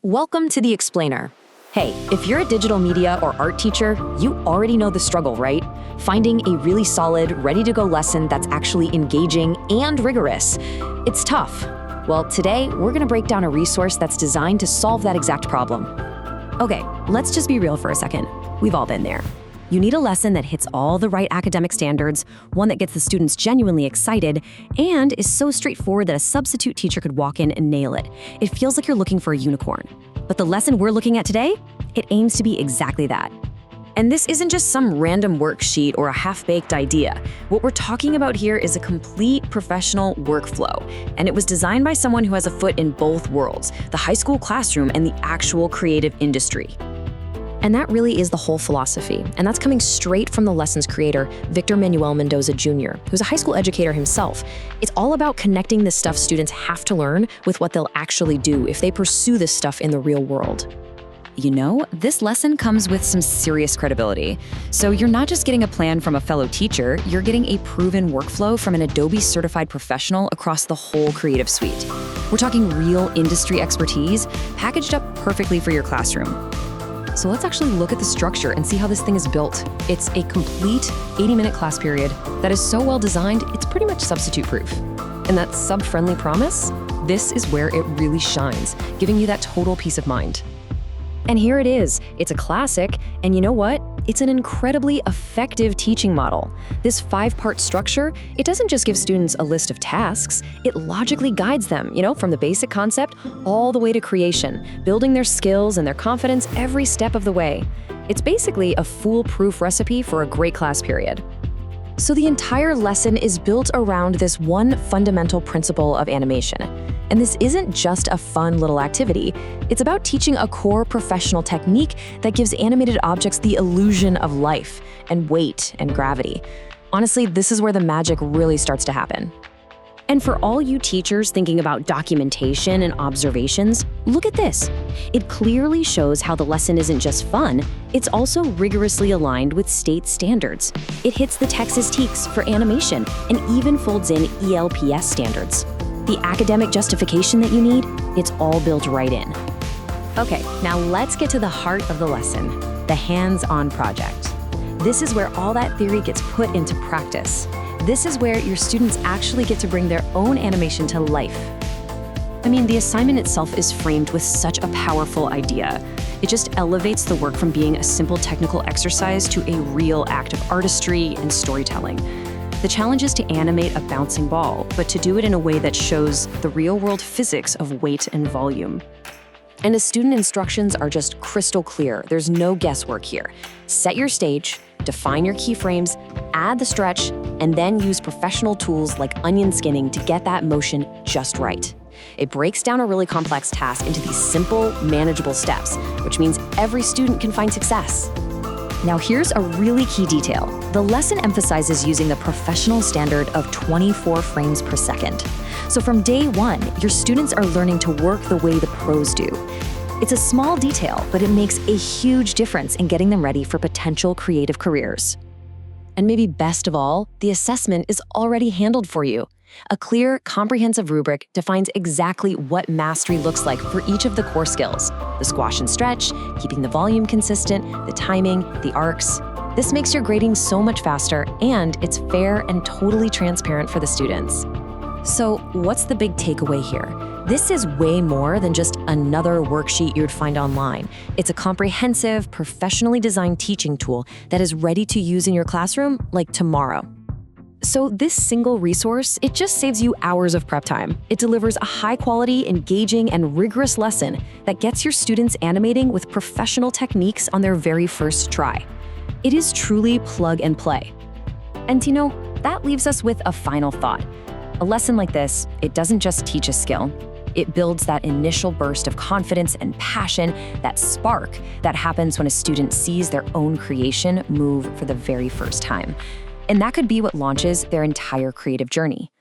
Welcome to The Explainer. Hey, if you're a digital media or art teacher, you already know the struggle, right? Finding a really solid, ready-to-go lesson that's actually engaging and rigorous. It's tough. Well, today, we're gonna break down a resource that's designed to solve that exact problem. Okay, let's just be real for a second. We've all been there. You need a lesson that hits all the right academic standards, one that gets the students genuinely excited, and is so straightforward that a substitute teacher could walk in and nail it. It feels like you're looking for a unicorn. But the lesson we're looking at today, it aims to be exactly that. And this isn't just some random worksheet or a half-baked idea. What we're talking about here is a complete professional workflow, and it was designed by someone who has a foot in both worlds, the high school classroom and the actual creative industry. And that really is the whole philosophy, and that's coming straight from the lesson's creator, Victor Manuel Mendoza Jr., who's a high school educator himself. It's all about connecting the stuff students have to learn with what they'll actually do if they pursue this stuff in the real world. You know, this lesson comes with some serious credibility. So you're not just getting a plan from a fellow teacher, you're getting a proven workflow from an Adobe certified professional across the whole creative suite. We're talking real industry expertise packaged up perfectly for your classroom. So let's actually look at the structure and see how this thing is built. It's a complete 80-minute class period that is so well designed, it's pretty much substitute-proof. And that sub-friendly promise, this is where it really shines, giving you that total peace of mind. And here it is. It's a classic, and you know what? It's an incredibly effective teaching model. This 5-part structure, it doesn't just give students a list of tasks, it logically guides them, from the basic concept all the way to creation, building their skills and their confidence every step of the way. It's basically a foolproof recipe for a great class period. So the entire lesson is built around this one fundamental principle of animation. And this isn't just a fun little activity. It's about teaching a core professional technique that gives animated objects the illusion of life and weight and gravity. Honestly, this is where the magic really starts to happen. And for all you teachers thinking about documentation and observations, look at this. It clearly shows how the lesson isn't just fun, it's also rigorously aligned with state standards. It hits the TEKS for animation and even folds in ELPS standards. The academic justification that you need, it's all built right in. Okay, now let's get to the heart of the lesson, the hands-on project. This is where all that theory gets put into practice. This is where your students actually get to bring their own animation to life. I mean, the assignment itself is framed with such a powerful idea. It just elevates the work from being a simple technical exercise to a real act of artistry and storytelling. The challenge is to animate a bouncing ball, but to do it in a way that shows the real-world physics of weight and volume. And the student instructions are just crystal clear. There's no guesswork here. Set your stage, define your keyframes, add the stretch, and then use professional tools like onion skinning to get that motion just right. It breaks down a really complex task into these simple, manageable steps, which means every student can find success. Now here's a really key detail. The lesson emphasizes using the professional standard of 24 frames per second. So from day one, your students are learning to work the way the pros do. It's a small detail, but it makes a huge difference in getting them ready for potential creative careers. And maybe best of all, the assessment is already handled for you. A clear, comprehensive rubric defines exactly what mastery looks like for each of the core skills: the squash and stretch, keeping the volume consistent, the timing, the arcs. This makes your grading so much faster, and it's fair and totally transparent for the students. So what's the big takeaway here? This is way more than just another worksheet you'd find online. It's a comprehensive, professionally designed teaching tool that is ready to use in your classroom like tomorrow. So this single resource, it just saves you hours of prep time. It delivers a high-quality, engaging, and rigorous lesson that gets your students animating with professional techniques on their very first try. It is truly plug and play. And that leaves us with a final thought. A lesson like this, it doesn't just teach a skill. It builds that initial burst of confidence and passion, that spark that happens when a student sees their own creation move for the very first time. And that could be what launches their entire creative journey.